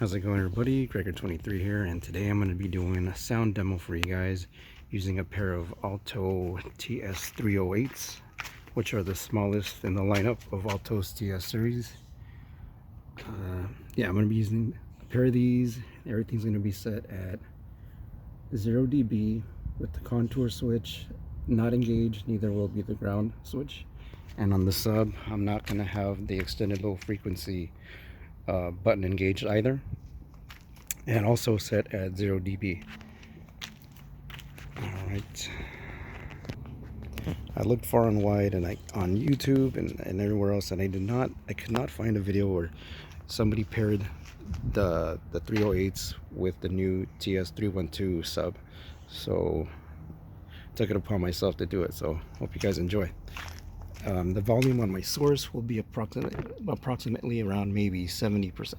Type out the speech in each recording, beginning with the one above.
How's it going, everybody? Gregor23 here, and today I'm going to be doing a sound demo for you guys using a pair of Alto TS308s, which are the smallest in the lineup of Alto's TS series. Yeah, I'm going to be using a pair of these. Everything's going to be set at 0 dB with the contour switch not engaged, neither will be the ground switch. And on the sub, I'm not going to have the extended low frequency button engaged either, and also set at 0 dB. Alright, I looked far and wide and on YouTube and everywhere else, and I could not find a video where somebody paired the 308s with the new TS312 sub, so took it upon myself to do it. So hope you guys enjoy. The volume on my source will be approximately around maybe 70%.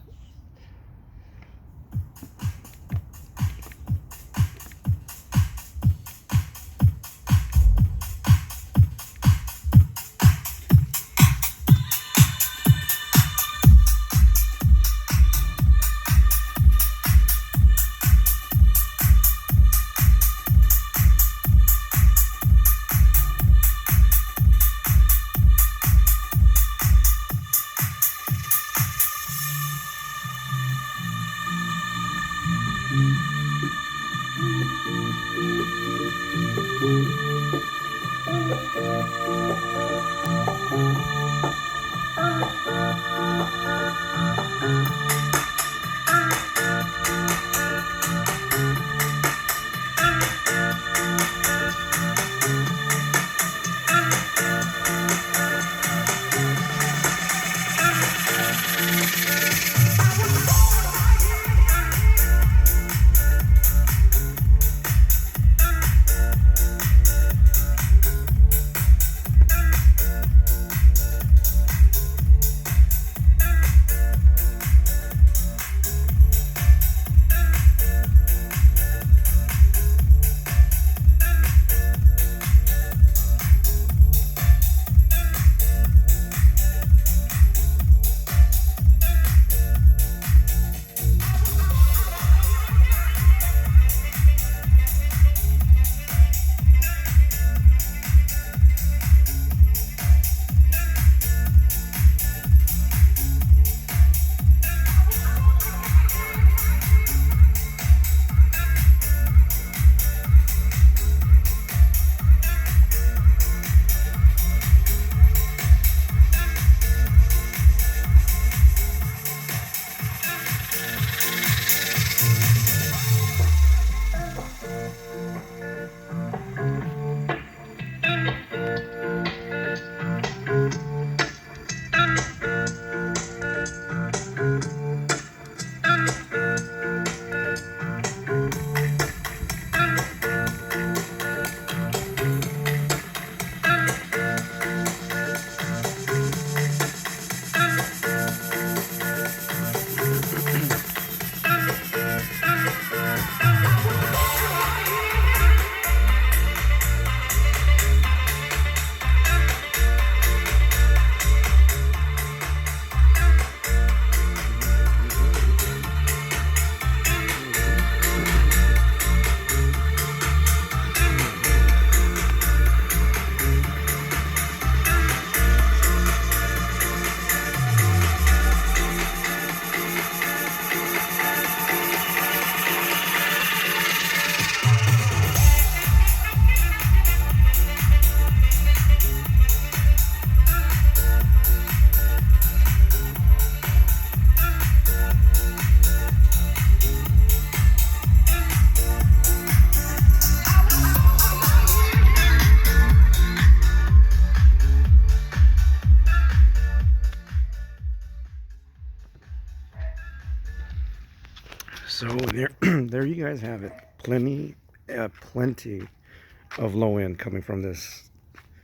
So there you guys have it. Plenty of low end coming from this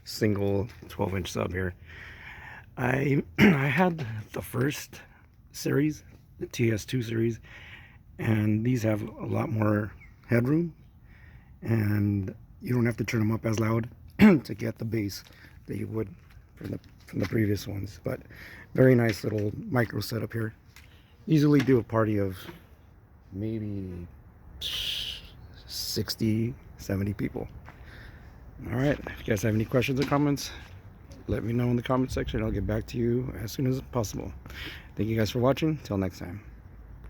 single 12-inch sub here. I had the first series, the TS2 series, and these have a lot more headroom, and you don't have to turn them up as loud to get the bass that you would from the previous ones. But very nice little micro setup here. easily do a party of maybe 60, 70 people. All right, if you guys have any questions or comments, let me know in the comment section. I'll get back to you as soon as possible. Thank you guys for watching. Till next time.